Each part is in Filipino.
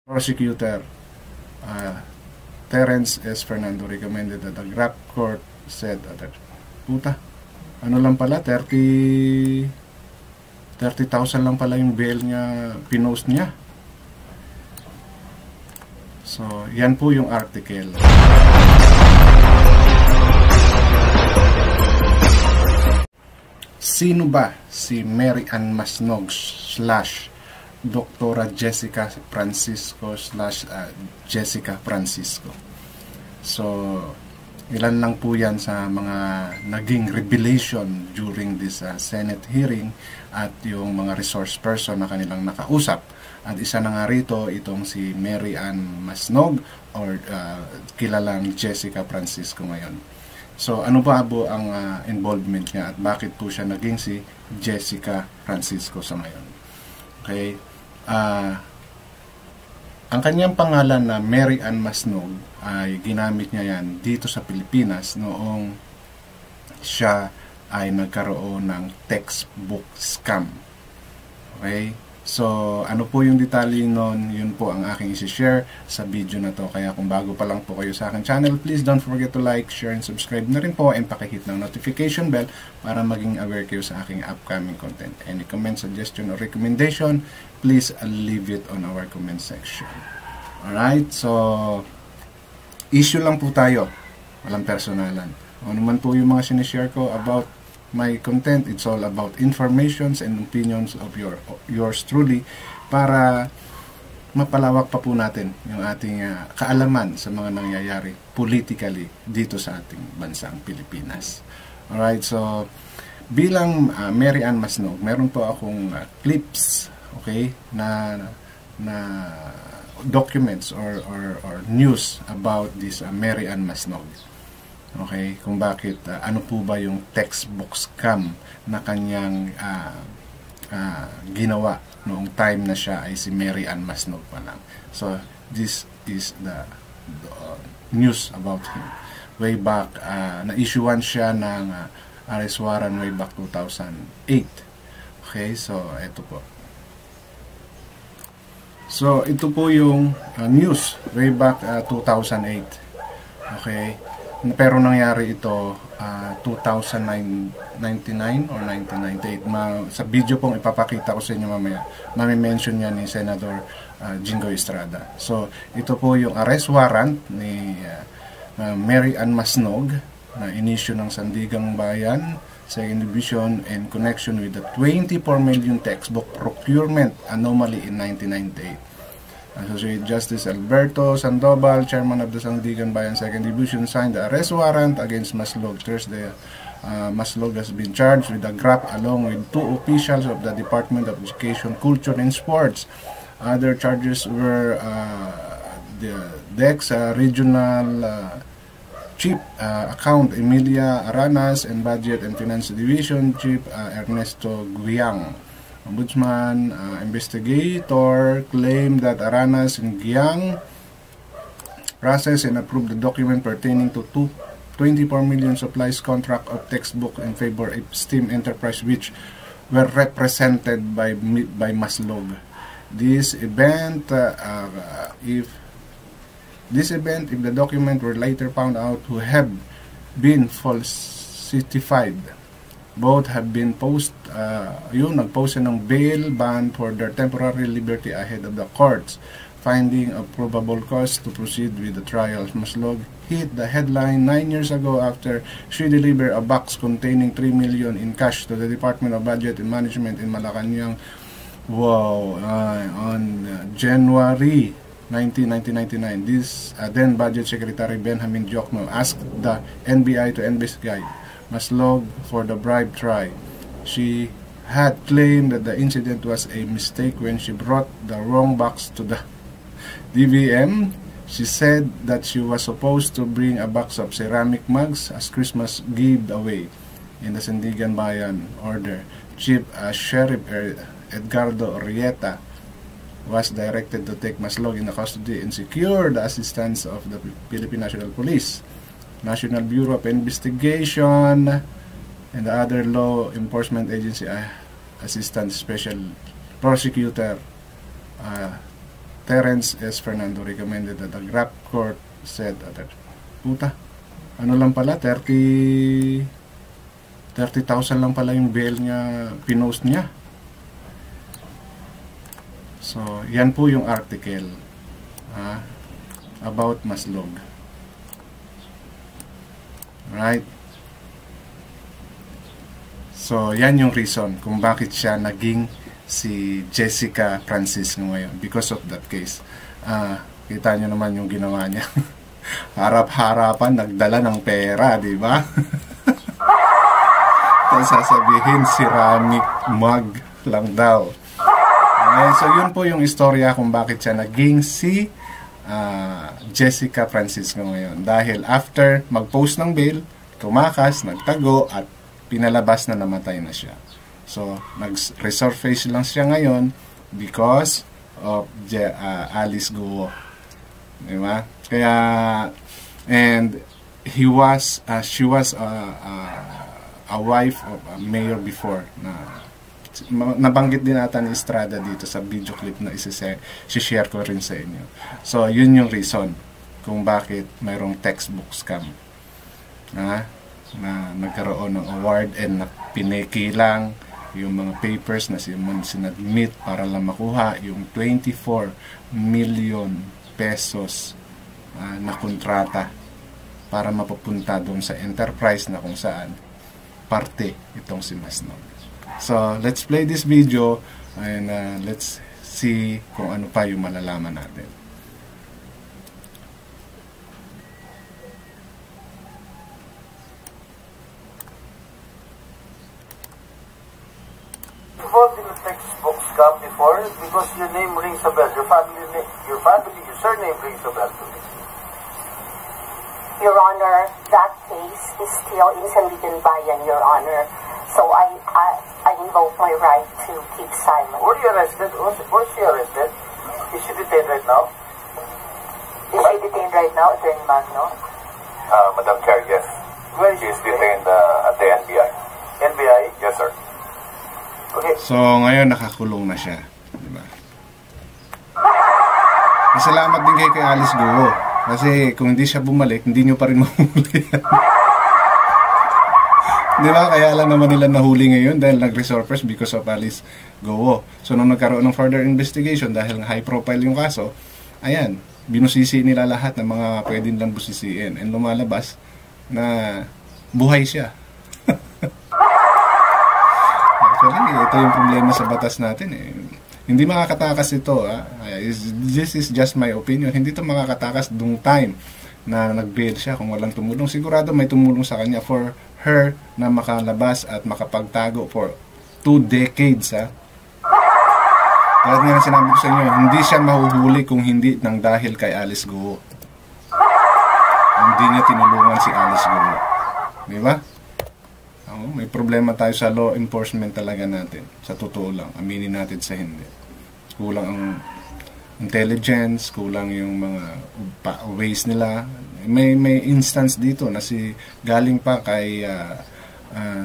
Prosecutor Terence S. Fernando recommended that the Grap Court said that ano lang pala, 30,000 lang pala yung bail niya, pinost niya. So, yan po yung article. Sino ba si Mary Ann Masnog / Dr. Jessica Francisco / Jessica Francisco? So, ilan lang po yan sa mga naging revelation during this Senate hearing at yung mga resource person na kanilang nakausap. At isa na nga rito itong si Mary Ann Masnog or kilalang Jessica Francisco ngayon. So ano ba po ang involvement niya at bakit po siya naging si Jessica Francisco sa ngayon? Okay. Ang kanyang pangalan na Mary Ann Masnog ay ginamit niya yan dito sa Pilipinas noong siya ay nagkaroon ng textbook scam. Okay? So, ano po yung detalye nun, yun po ang aking isi-share sa video na to. Kaya kung bago pa lang po kayo sa aking channel, please don't forget to like, share, and subscribe na rin po and pakihit ng notification bell para maging aware kayo sa aking upcoming content. Any comment, suggestion, or recommendation, please leave it on our comment section. Alright, so issue lang po tayo, walang personalan. Ano man po yung mga sinishare ko about my content, it's all about informations and opinions of yours truly para mapalawak pa po natin yung ating kaalaman sa mga nangyayari politically dito sa ating bansang Pilipinas. Alright, so bilang Mary Ann Masnog, meron po akong clips, okay, na documents or news about this Mary Ann Masnog. Okay, kung bakit, ano po ba yung textbook scam na kanyang ginawa noong time na siya ay si Mary Ann Masnog pa lang. So, this is the news about him. Way back, na-issuean siya ng arrest warrant way back 2008. Okay, so, ito po. So, ito po yung news way back 2008. Okay, pero nangyari ito 2099 or 1998. Sa video pong ipapakita ko sa inyo mamaya, mami-mention niya ni Senator Jingoy Estrada. So, ito po yung arrest warrant ni Mary Ann Masnog na inisyu ng Sandigang Bayan, 2nd Division, in connection with the 24 million textbook procurement anomaly in 1998. Associate Justice Alberto Sandoval, Chairman of the Sandigan Bayan 2nd Division, signed the arrest warrant against Maslog Thursday. Maslog has been charged with the GRAP along with 2 officials of the Department of Education, Culture, and Sports. Other charges were the DEX Regional Chief Account Emilia Aranas and Budget and Finance Division Chief Ernesto Guyang. Ombudsman investigator claimed that Aranas and Guyang processed and approved the document pertaining to 24 million supplies contract of textbook in favor of STEAM Enterprise which were represented by Maslog. If the document were later found out to have been falsified, both have been nagpost ng bail bond for their temporary liberty ahead of the court's finding of probable cause to proceed with the trials. Maslog hit the headline 9 years ago after she delivered a box containing 3 million in cash to the Department of Budget and Management in Malacanang. Wow! On January 1999, this then Budget Secretary Benjamin Diokno asked the NBI to investigate Maslog for the bribe try. She had claimed that the incident was a mistake when she brought the wrong box to the DVM. She said that she was supposed to bring a box of ceramic mugs as Christmas giveaway. In the Sandigan Bayan order, Chief Sheriff Edgardo Arrieta was directed to take Maslog in custody and secure the assistance of the Philippine National Police, National Bureau of Investigation, and the other law enforcement agency assistant special prosecutor Terence S. Fernando recommended that the Grapp Court said that, puta, ano lang pala, 30,000 lang pala yung bail niya, pinost niya. So, yan po yung article about Maslog. Right? So, yan yung reason kung bakit siya naging si Jessica Francisco ngayon. Because of that case. Kita nyo naman yung ginawa niya. Harap-harapan, nagdala ng pera, di ba? Tapos sasabihin, ceramic mug lang daw. Okay, so, yun po yung istorya kung bakit siya naging si Jessica Francisco ngayon. Dahil after mag-post ng bail, tumakas, nagtago, at pinalabas na namatay na siya. So, nag-resurface lang siya ngayon because of Alice Guo. Diba? Kaya, and she was a wife of a mayor before. Nabanggit din ata ni Estrada dito sa video clip na isi-share ko rin sa inyo. So, yun yung reason kung bakit mayroong textbook scam. Na nagkaroon ng award and na pineki lang yung mga papers na sinadmit para lang makuha yung 24 million pesos na kontrata para mapupunta doon sa enterprise na kung saan parte itong si Maslog. So, let's play this video and let's see kung ano pa yung malalaman natin. Involved in a textbook scam before because your name rings a bell. Your surname rings a bell to me. Your Honor, that case is still in San Miguel Bayan, Your Honor. So I invoke my right to keep silent. Were you arrested? Was she arrested? Is she detained right now? Is she detained right now, Attorney Magno? Madam Chair, yes. Where is She is detained at the NBI. NBI? Yes, sir. Okay. So, ngayon nakakulong na siya. Diba? Salamat din kay Alice Guo. Kasi kung hindi siya bumalik, hindi nyo pa rin mahuli. Diba? Kaya lang naman nila nahuli ngayon dahil nag-resurface because of Alice Guo. So, nung nagkaroon ng further investigation dahil high profile yung kaso, ayan, binusisi nila lahat ng mga pwede nilang busisiin. And lumalabas na buhay siya. Actually, ito yung problema sa batas natin eh. Hindi makakatakas ito. This is just my opinion. Hindi ito makakatakas dung time na nag-bail siya kung walang tumulong. Sigurado may tumulong sa kanya for her na makalabas at makapagtago for 2 decades. Kaya nga sinabi ko sa inyo, hindi siya mahuhuli kung hindi nang dahil kay Alice Guo. Hindi niya tinulungan si Alice Guo. Diba? May problema tayo sa law enforcement talaga natin. Sa totoo lang, aminin natin sa hindi. Kulang ang intelligence, kulang yung mga ways nila. May instance dito na galing pa kay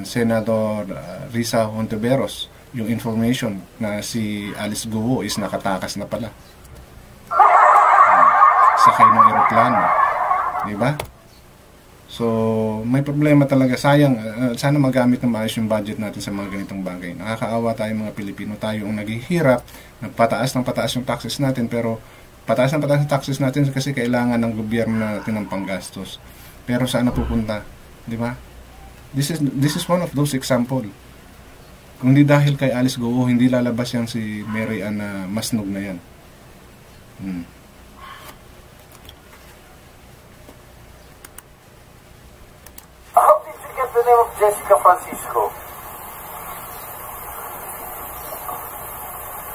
Senador Risa Hontiveros yung information na si Alice Guo is nakatakas na pala. Sakay ng eroplano. Diba? So, may problema talaga. Sayang, sana magamit ng maayos yung budget natin sa mga ganitong bagay. Nakakaawa tayo mga Pilipino. Tayo ang naghihirap, nagpataas ng pataas yung taxes natin, pero pataas ng taxes natin kasi kailangan ng gobyerno natin ng panggastos. Pero saan napupunta? Di ba? This is one of those example. Kung di dahil kay Alice Guo, hindi lalabas yan si Mary Ann Maslog na yan. How did you get the name of Jessica Francisco?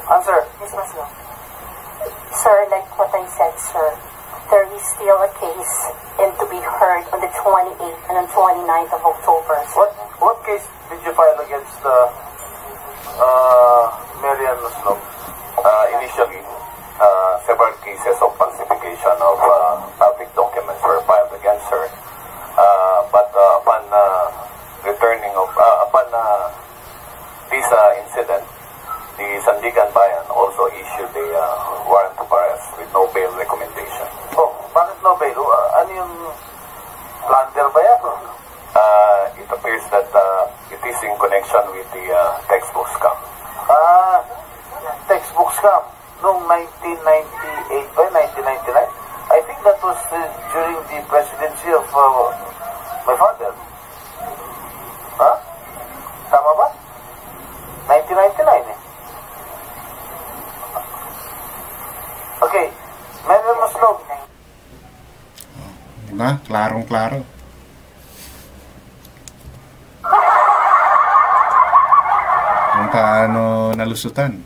Answer. Ms. Maslog. Sir, like what I said, sir, there is still a case and to be heard on the 28th and on 29th of October. What case did you file against Mary Ann Maslog? Initially, several cases of falsification of public documents were filed against her. But upon this incident, the Sandigan Bayan also issued a warrant of arrest yung plunder ba yan? It appears that it is in connection with the textbook scam. Textbook scam. Noong 1998 ba? 1999? I think that was during the presidency of my father. Ha? Tama ba? 1999 eh. Okay. Manuel Maslog. Diba? Klarong-klaro. Kung paano nalusutan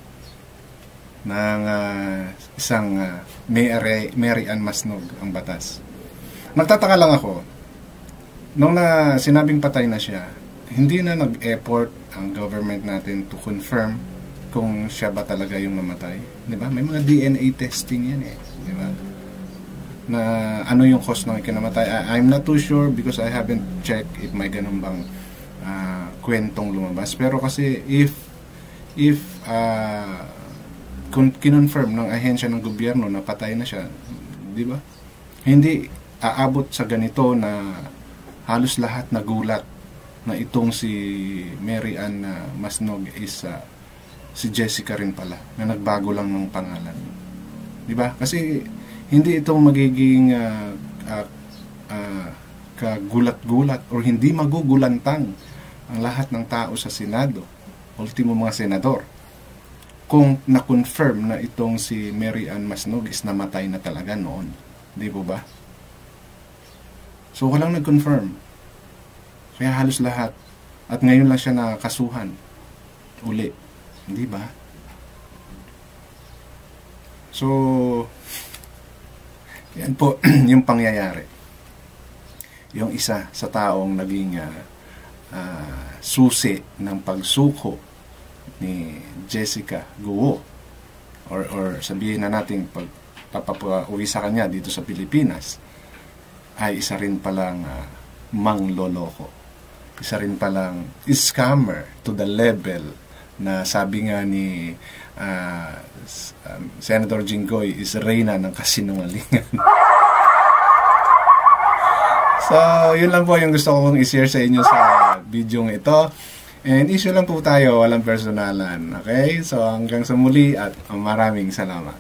ng isang Mary Ann Masnog ang batas. Nagtataka lang ako, nung sinabing patay na siya, hindi na nag-effort ang government natin to confirm kung siya ba talaga yung namatay. Diba? May mga DNA testing yan eh. Diba? Na ano yung cause ng ikinamatay. I'm not too sure because I haven't checked if may ganun bang kwentong lumabas. Pero kasi if kinonfirm ng ahensya ng gobyerno na patay na siya, di ba? Hindi aabot sa ganito na halos lahat nagulat na itong si Mary Ann Masnog is si Jessica rin pala, na nagbago lang ng pangalan. Di ba? Kasi hindi ito magiging kagulat-gulat or hindi magugulantang ang lahat ng tao sa Senado, ultimo mga senador, kung na-confirm na itong si Mary Ann Masnog is namatay na talaga noon. Di po ba? So walang nag-confirm. Kaya halos lahat. At ngayon lang siya nakasuhan uli. Di ba? So yan po yung pangyayari. Yung isa sa taong naging susi ng pagsuko ni Jessica Guo, or sabihin na natin pagpapauwi sa kanya dito sa Pilipinas, ay isa rin palang mangloloko, isa rin palang scammer to the level na sabi nga ni Senator Jinggoy is reyna ng kasinungalingan. So yun lang po yung gusto kong i-share sa inyo sa video ito. And issue lang po tayo, walang personalan. Okay? So hanggang sa muli at maraming salamat.